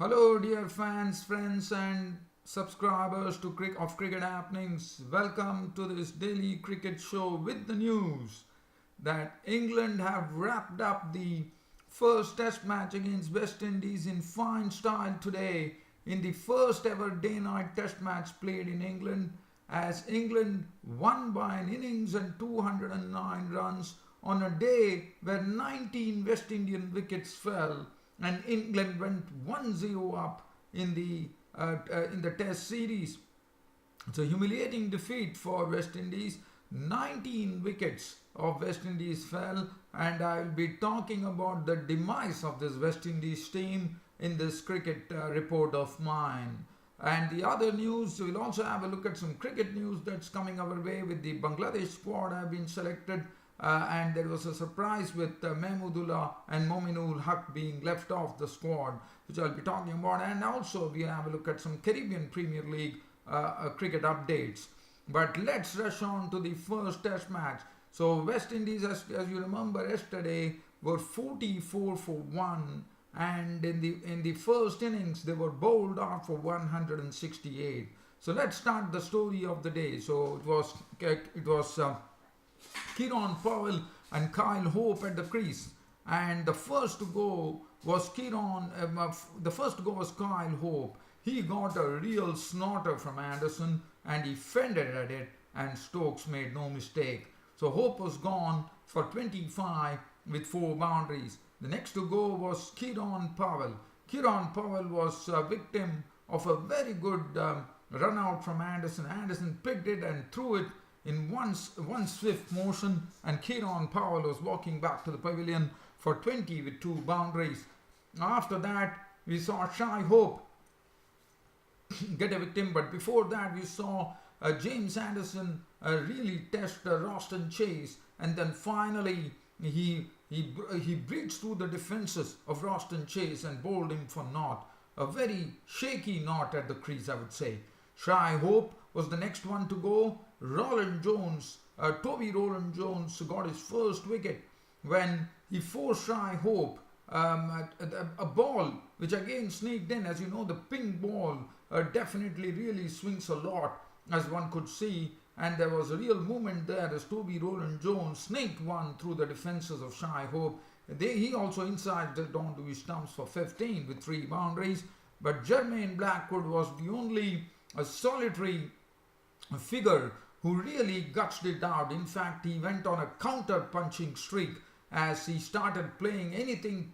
Hello, dear fans, friends, and subscribers of Cricket Happenings. Welcome to this daily cricket show with the news that England have wrapped up the first Test match against West Indies in fine style today in the first ever day-night Test match played in England, as England won by an innings and 209 runs on a day where 19 West Indian wickets fell and England went 1-0 up in the Test series. It's a humiliating defeat for West Indies. 19 wickets of West Indies fell, and I will be talking about the demise of this West Indies team in this cricket report of mine. And the other news, we'll also have a look at some cricket news that's coming our way with the Bangladesh squad have been selected. And there was a surprise with Mahmudullah and Mominul Haq being left off the squad, which I'll be talking about. And also we have a look at some Caribbean Premier League cricket updates. But let's rush on to the first Test match. So West Indies, as you remember yesterday, were 44 for 1. And in the first innings, they were bowled out for 168. So let's start the story of the day. So it was Kieron Powell and Kyle Hope at the crease, and the first to go was Kyle Hope. He got a real snorter from Anderson and he fended at it, and Stokes made no mistake. So Hope was gone for 25 with 4 boundaries. The next to go was Kieron Powell. Kieron Powell was a victim of a very good run out from Anderson. Anderson picked it and threw it in one swift motion, and Kieron Powell was walking back to the pavilion for 20 with 2 boundaries. After that, we saw Shai Hope get a victim, but before that we saw James Anderson really test Roston Chase, and then finally he breached through the defences of Roston Chase and bowled him for naught. A very shaky knot at the crease, I would say. Shai Hope was the next one to go. Toby Roland Jones got his first wicket when he forced Shai Hope a ball which again sneaked in. As you know, the pink ball definitely really swings a lot, as one could see, and there was a real movement there as Toby Roland Jones snaked one through the defences of Shai Hope. He also incised onto his stumps for 15 with 3 boundaries, but Jermaine Blackwood was the only solitary figure who really gutted it out. In fact, he went on a counter-punching streak as he started playing anything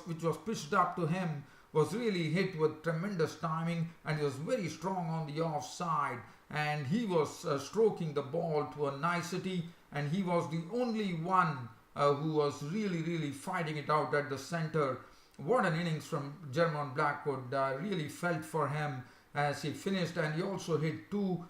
which was pitched up to him was really hit with tremendous timing, and he was very strong on the offside, and he was stroking the ball to a nicety, and he was the only one who was really fighting it out at the centre. What an innings from Jermaine Blackwood. Really felt for him as he finished, and he also hit 2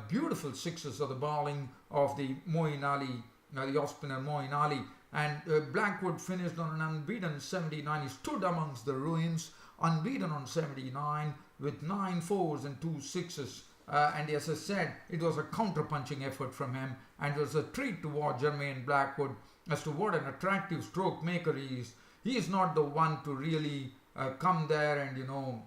beautiful sixes of the bowling of the Moeen Ali, the off-spinner Moeen Ali. And Blackwood finished on an unbeaten 79. He stood amongst the ruins, unbeaten on 79 with 9 fours and 2 sixes. And as I said, it was a counter-punching effort from him, and it was a treat to watch Jermaine Blackwood as to what an attractive stroke maker he is. He is not the one to really come there and,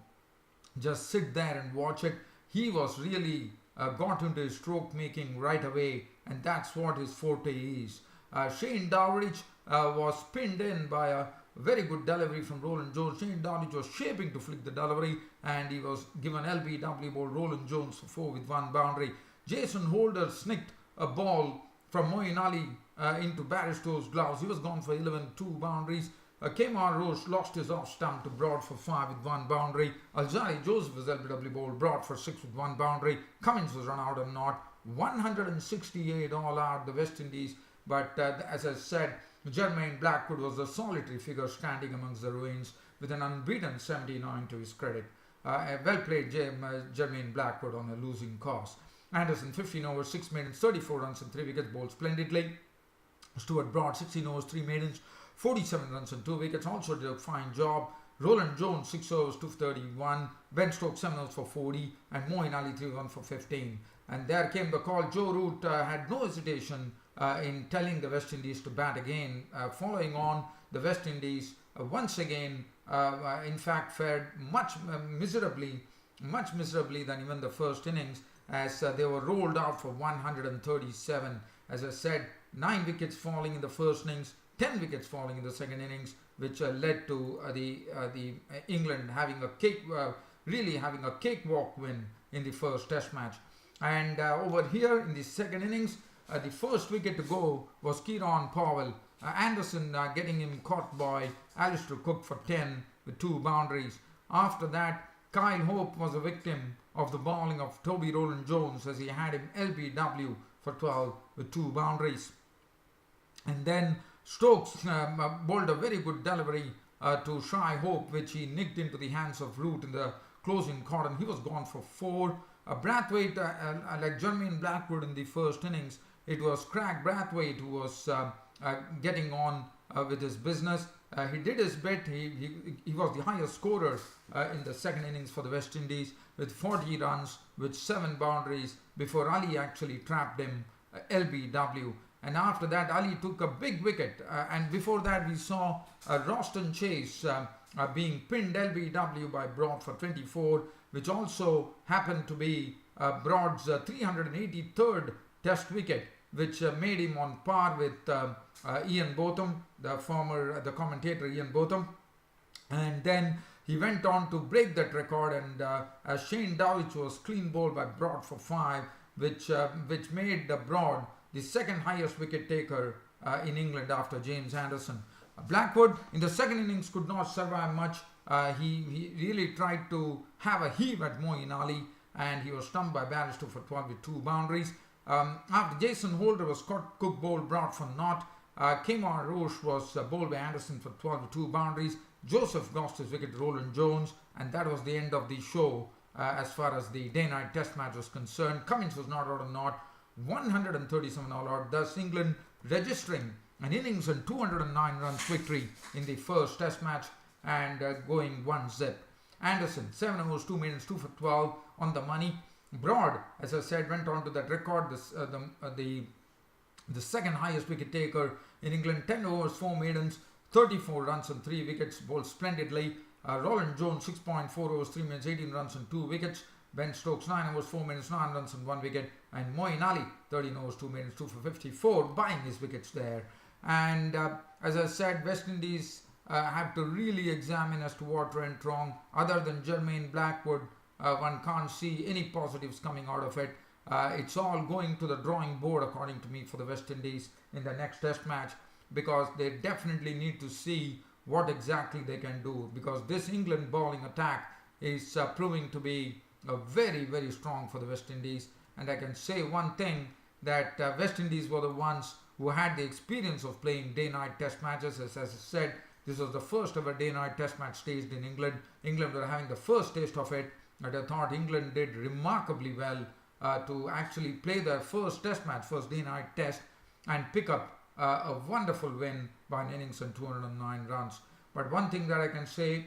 just sit there and watch it. He was really got into his stroke making right away, and that's what his forte is. Shane Dowrich was pinned in by a very good delivery from Roland Jones. Shane Dowrich was shaping to flick the delivery, and he was given LBW ball. Roland Jones for 4 with 1 boundary. Jason Holder snicked a ball from Moeen Ali into Barristow's gloves. He was gone for 11, 2 boundaries. Kemar Roach lost his off stump to Broad for 5 with 1 boundary. Alzari Joseph was LBW bowled. Broad for 6 with 1 boundary. Cummins was run out or not. 168 all out, the West Indies. But as I said, Jermaine Blackwood was a solitary figure standing amongst the ruins with an unbeaten 79 to his credit. Well played Jermaine Blackwood on a losing cause. Anderson 15 overs, 6 maidens, 34 runs and 3 wickets, bowled splendidly. Stuart Broad 16 overs, 3 maidens, 47 runs and 2 wickets, also did a fine job. Roland Jones 6 overs, 231, Ben Stokes 7 overs for 40, and Moeen Ali 3 overs for 15. And there came the call. Joe Root had no hesitation in telling the West Indies to bat again. Following on, the West Indies once again in fact fared much miserably than even the first innings, as they were rolled out for 137. As I said, 9 wickets falling in the first innings, 10 wickets falling in the second innings, which led to the England having a cakewalk win in the first Test match. And over here in the second innings, the first wicket to go was Kieran Powell. Anderson getting him caught by Alistair Cook for 10 with 2 boundaries. After that, Kyle Hope was a victim of the bowling of Toby Rowland-Jones, as he had him LBW for 12 with 2 boundaries. And then Stokes bowled a very good delivery to Shy Hope, which he nicked into the hands of Root in the closing quarter. He was gone for 4. Brathwaite, like Jermaine Blackwood in the first innings, it was Craig Brathwaite who was getting on with his business. He did his bit. He was the highest scorer in the second innings for the West Indies with 40 runs with 7 boundaries before Ali actually trapped him LBW. And after that, Ali took a big wicket. And before that, we saw Roston Chase being pinned LBW by Broad for 24, which also happened to be Broad's 383rd Test wicket, which made him on par with Ian Botham, the commentator Ian Botham. And then he went on to break that record, and Shane Dowich was clean bowled by Broad for 5, which made Broad the second highest wicket taker in England after James Anderson. Blackwood in the second innings could not survive much. He really tried to have a heave at Moeen Ali, and he was stumped by Barrister for 12 with 2 boundaries. After Jason Holder was caught, Cook bowled Broad for naught. Kemar Roche was bowled by Anderson for 12 with 2 boundaries. Joseph lost his wicket to Roland Jones, and that was the end of the show as far as the day-night Test match was concerned. Cummins was not out of naught, 137 all out, thus England registering an innings and 209 runs victory in the first Test match and going 1-zip. Anderson, 7 overs, 2 minutes, 2 for 12 on the money. Broad, as I said, went on to that record, the second highest wicket taker in England, 10 overs, 4 maidens, 34 runs and 3 wickets, bowled splendidly. Roland Jones, 6.4 overs, 3 minutes, 18 runs and 2 wickets. Ben Stokes, 9 overs, 4 minutes, 9 runs and 1 wicket. And Moeen Ali, 13 overs, 2 minutes, 2 for 54, buying his wickets there. And as I said, West Indies have to really examine as to what went wrong. Other than Jermaine Blackwood, one can't see any positives coming out of it. It's all going to the drawing board, according to me, for the West Indies in the next Test match, because they definitely need to see what exactly they can do, because this England bowling attack is proving to be very, very strong for the West Indies. And I can say one thing, that West Indies were the ones who had the experience of playing day-night Test matches. As I said, this was the first ever day-night Test match staged in England. England were having the first taste of it, and I thought England did remarkably well to actually play their first Test match, first day-night Test, and pick up a wonderful win by an innings and 209 runs. But one thing that I can say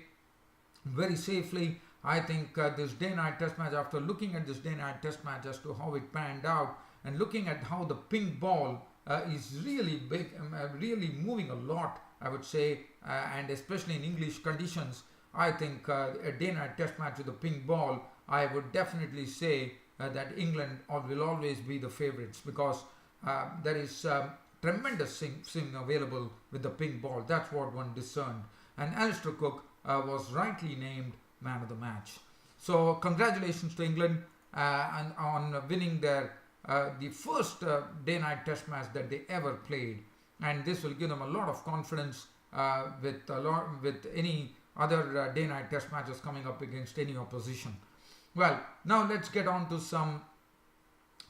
very safely, I think this day-night Test match, after looking at this day-night Test match as to how it panned out, and looking at how the pink ball is really big, really moving a lot, I would say, and especially in English conditions, I think a day-night Test match with a pink ball, I would definitely say that England will always be the favourites, because there is tremendous swing available with the pink ball. That's what one discerned. And Alistair Cook was rightly named man of the match. So congratulations to England on winning their the first day-night Test match that they ever played, and this will give them a lot of confidence with any other day-night Test matches coming up against any opposition. Well, now let's get on to some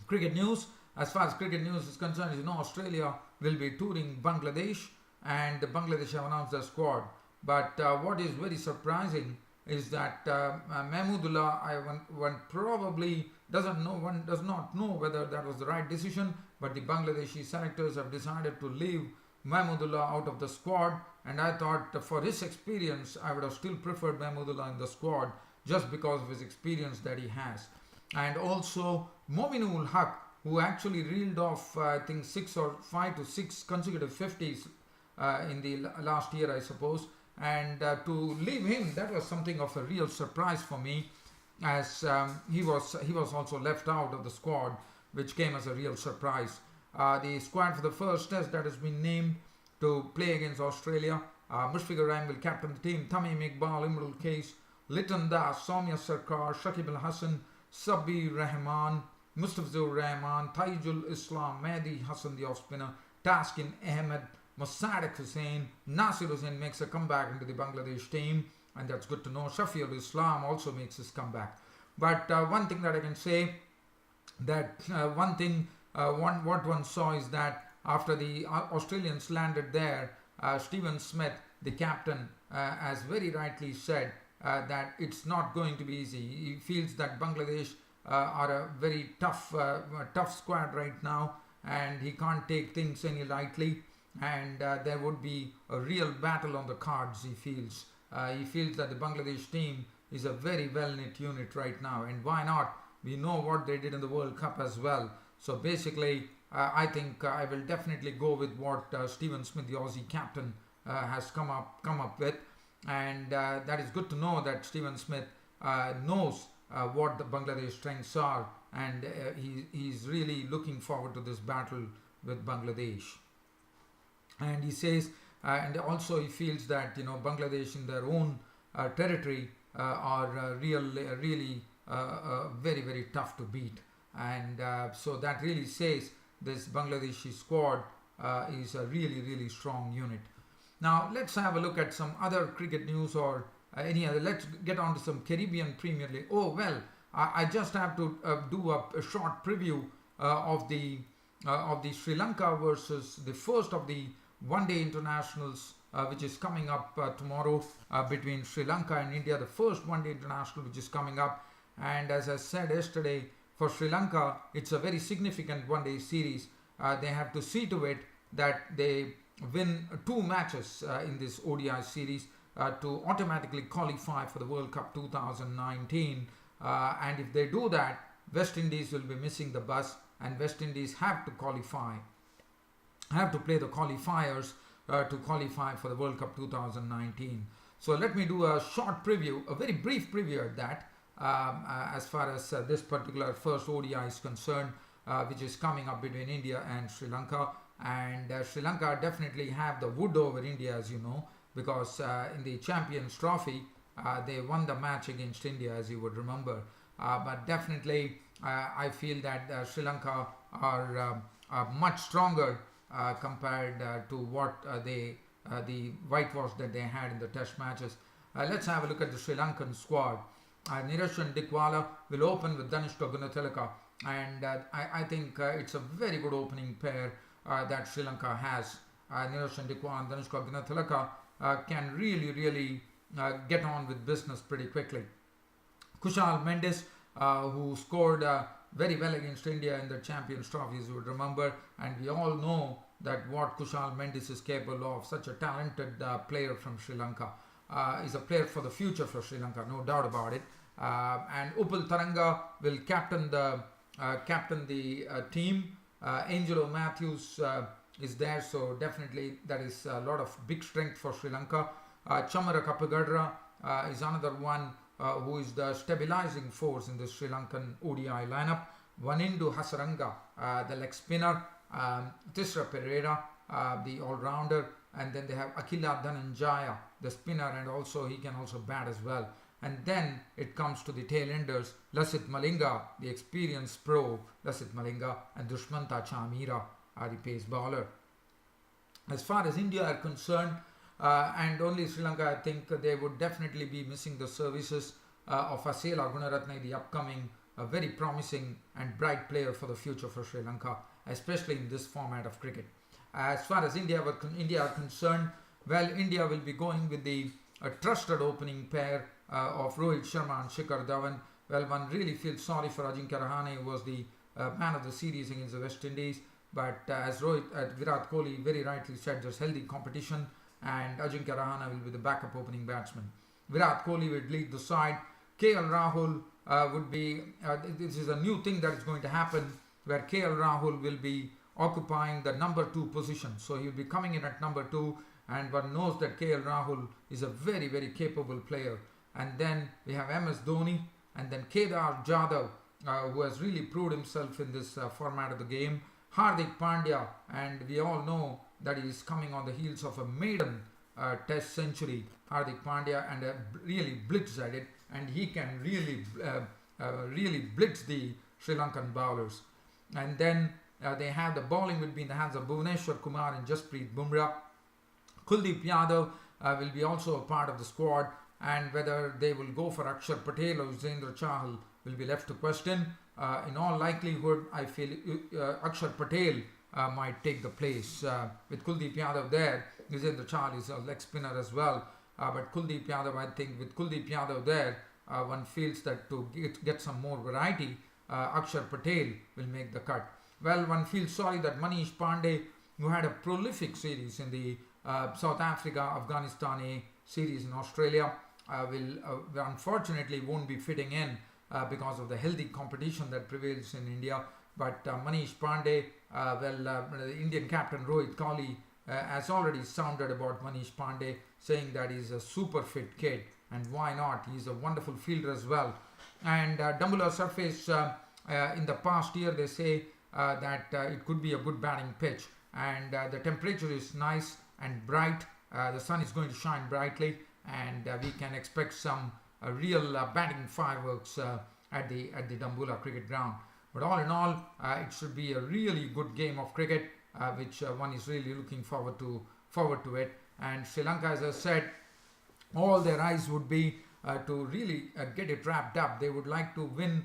cricket news. As far as cricket news is concerned, you know, Australia will be touring Bangladesh, and Bangladesh have announced their squad. But what is very surprising is that Mahmudullah, one probably does not know whether that was the right decision, but the Bangladeshi selectors have decided to leave Mahmudullah out of the squad, and I thought for his experience, I would have still preferred Mahmudullah in the squad, just because of his experience that he has. And also Mominul Haq, who actually reeled off I think 5 to 6 consecutive 50s in the last year, I suppose. and to leave him, that was something of a real surprise for me, as he was also left out of the squad, which came as a real surprise. The squad for the first test that has been named to play against Australia: Mushfiqur Rahim will captain the team, Tamim Iqbal, Imrul Kais, Liton Das, Soumya Sarkar, Shakib Al Hassan, Sabir Rahman, Mustafizur Rahman, Taijul Islam, Mehdi Hassan the off-spinner, Taskin Ahmed, Mosaddeq Hussain, Nasir Hussain makes a comeback into the Bangladesh team, and that's good to know. Shafiul Islam also makes his comeback. But one thing that I can say, that what one saw is that after the Australians landed there, Stephen Smith, the captain, has very rightly said that it's not going to be easy. He feels that Bangladesh are a very tough squad right now, and he can't take things any lightly, and there would be a real battle on the cards. He feels that the Bangladesh team is a very well-knit unit right now, and why not? We know what they did in the World Cup as well. So basically, I think I will definitely go with what Stephen Smith, the Aussie captain, has come up with, and that is good to know that Stephen Smith knows what the Bangladesh strengths are, and he's really looking forward to this battle with Bangladesh. And he says, and also he feels that Bangladesh in their own territory are really very, very tough to beat, and so that really says this Bangladeshi squad is a really, really strong unit. Now let's have a look at some other cricket news, or any other. Let's get on to some Caribbean Premier League. Oh well, I just have to do a short preview of the Sri Lanka versus the first of the one-day internationals, which is coming up tomorrow between Sri Lanka and India. The first one-day international which is coming up, and as I said yesterday, for Sri Lanka, it's a very significant one-day series. They have to see to it that they win 2 matches in this ODI series to automatically qualify for the World Cup 2019. And if they do that, West Indies will be missing the bus, and West Indies have to qualify, have to play the qualifiers to qualify for the World Cup 2019. So let me do a short preview, a very brief preview at that, as far as this particular first ODI is concerned, which is coming up between India and Sri Lanka. And Sri Lanka definitely have the wood over India, as you know, because in the Champions Trophy, they won the match against India, as you would remember. But definitely, I feel that Sri Lanka are much stronger compared to what the whitewash that they had in the test matches. Let's have a look at the Sri Lankan squad. Niroshan Dikwala will open with Danishka Gunatilaka, and I think it's a very good opening pair that Sri Lanka has. Niroshan Dikwala and Danishka Gunatilaka can really get on with business pretty quickly. Kushal Mendes, who scored very well against India in the Champions Trophy, as you would remember, and we all know that what Kushal Mendes is capable of. Such a talented player from Sri Lanka. Is a player for the future for Sri Lanka, no doubt about it. And Upal Taranga will captain the team. Angelo Matthews is there, so definitely that is a lot of big strength for Sri Lanka. Chamara Kapagadra is another one who is the stabilizing force in the Sri Lankan ODI lineup. Vanindu Hasaranga, the leg spinner. Tisra Pereira, the all-rounder. And then they have Akila Dhananjaya, the spinner, and also he can also bat as well. And then it comes to the tail-enders, Lasith Malinga, the experienced pro, Lasith Malinga, and Dushmanta Chamira are the pace bowler. As far as India are concerned, and only Sri Lanka, I think they would definitely be missing the services of Asela Gunaratne, the upcoming, very promising and bright player for the future for Sri Lanka, especially in this format of cricket. As far as India are concerned, well, India will be going with the trusted opening pair of Rohit Sharma and Shikhar Dhawan. Well, one really feels sorry for Ajinkya Rahane, who was the man of the series against the West Indies. But as Virat Kohli very rightly said, there's healthy competition, and Ajinkya Rahane will be the backup opening batsman. Virat Kohli would lead the side. KL Rahul would be, this is a new thing that is going to happen, where KL Rahul will be occupying the number 2 position. So he will be coming in at number 2, and one knows that KL Rahul is a very, very capable player. And then we have MS Dhoni, and then Kedar Jadhav, who has really proved himself in this format of the game. Hardik Pandya, and we all know that he is coming on the heels of a maiden test century. Hardik Pandya, and really blitz at it, and he can really blitz the Sri Lankan bowlers. And then they have the bowling will be in the hands of Bhuvneshwar Kumar and Jasprit Bumrah. Kuldeep Yadav will be also a part of the squad, and whether they will go for Akshar Patel or Yuzvendra Chahal will be left to question. In all likelihood, I feel Akshar Patel might take the place. With Kuldeep Yadav there, Yuzvendra Chahal is a leg spinner as well. But Kuldeep Yadav, I think with Kuldeep Yadav there, one feels that to get some more variety, Akshar Patel will make the cut. Well, one feels sorry that Manish Pandey, who had a prolific series in the South Africa-Afghanistan A series in Australia, will unfortunately won't be fitting in because of the healthy competition that prevails in India. But Manish Pandey, the Indian captain Rohit Kohli has already sounded about Manish Pandey, saying that he's a super fit kid, and why not? He's a wonderful fielder as well. And Dambulla surface in the past year, they say that it could be a good batting pitch, and the temperature is nice and bright. The sun is going to shine brightly, and we can expect some real batting fireworks at the Dambulla cricket ground. But all in all, it should be a really good game of cricket, which one is really looking forward to it. And Sri Lanka, as I said, all their eyes would be to really get it wrapped up. They would like to win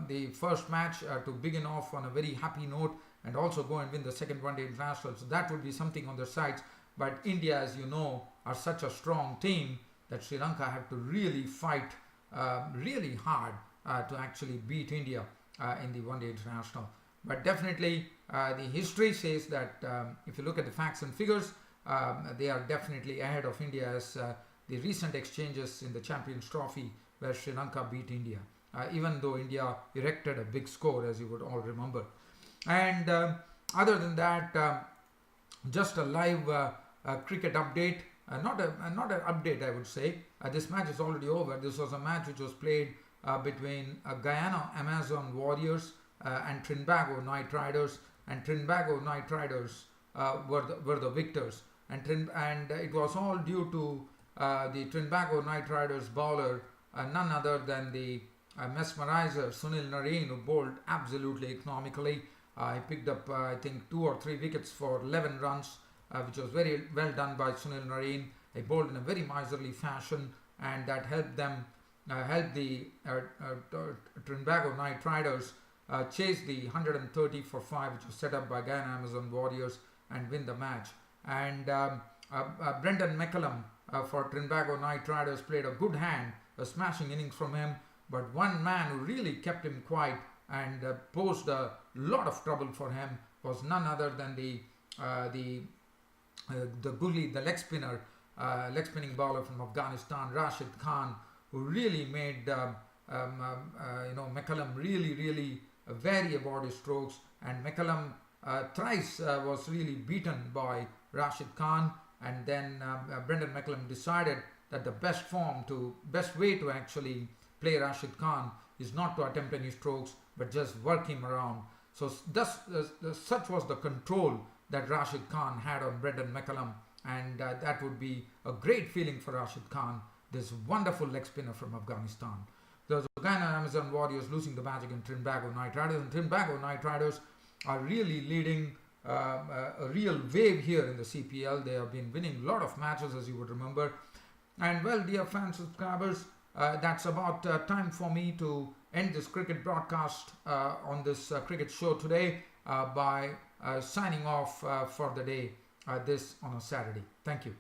the first match to begin off on a very happy note, and also go and win the second one-day international. So that would be something on their sides. But India, as you know, are such a strong team that Sri Lanka have to really fight really hard to actually beat India in the one-day international. But definitely the history says that if you look at the facts and figures, they are definitely ahead of India, as the recent exchanges in the Champions Trophy where Sri Lanka beat India, even though India erected a big score, as you would all remember. And other than that, just a live cricket update, not an update, I would say. This match is already over. This was a match which was played between Guyana Amazon Warriors and Trinbago Knight Riders, and Trinbago Knight Riders were the victors, and it was all due to the Trinbago Knight Riders bowler, none other than the mesmerizer Sunil Narine, who bowled absolutely economically. He picked up I think 2 or 3 wickets for 11 runs, which was very well done by Sunil Narine. He bowled in a very miserly fashion, and that helped the Trinbago Knight Riders chase the 130 for 5, which was set up by Guyana Amazon Warriors, and win the match. And Brendan McCullum for Trinbago Knight Riders played a good hand, a smashing innings from him. But one man who really kept him quiet and posed a lot of trouble for him was none other than the Gully, the leg spinning bowler from Afghanistan, Rashid Khan, who really made McCullum really vary about his strokes. And McCullum thrice was really beaten by Rashid Khan, and then Brendan McCullum decided that the best way to actually play Rashid Khan is not to attempt any strokes, but just work him around. So such was the control that Rashid Khan had on Brendan McCullum, and that would be a great feeling for Rashid Khan, this wonderful leg spinner from Afghanistan. The Guyana Amazon Warriors losing the match against Trinbago Knight Riders, and Trinbago Knight Riders are really leading a real wave here in the CPL. They have been winning a lot of matches, as you would remember. And well, dear fans, subscribers, that's about time for me to end this cricket broadcast on this cricket show today by signing off for the day, this on a Saturday. Thank you.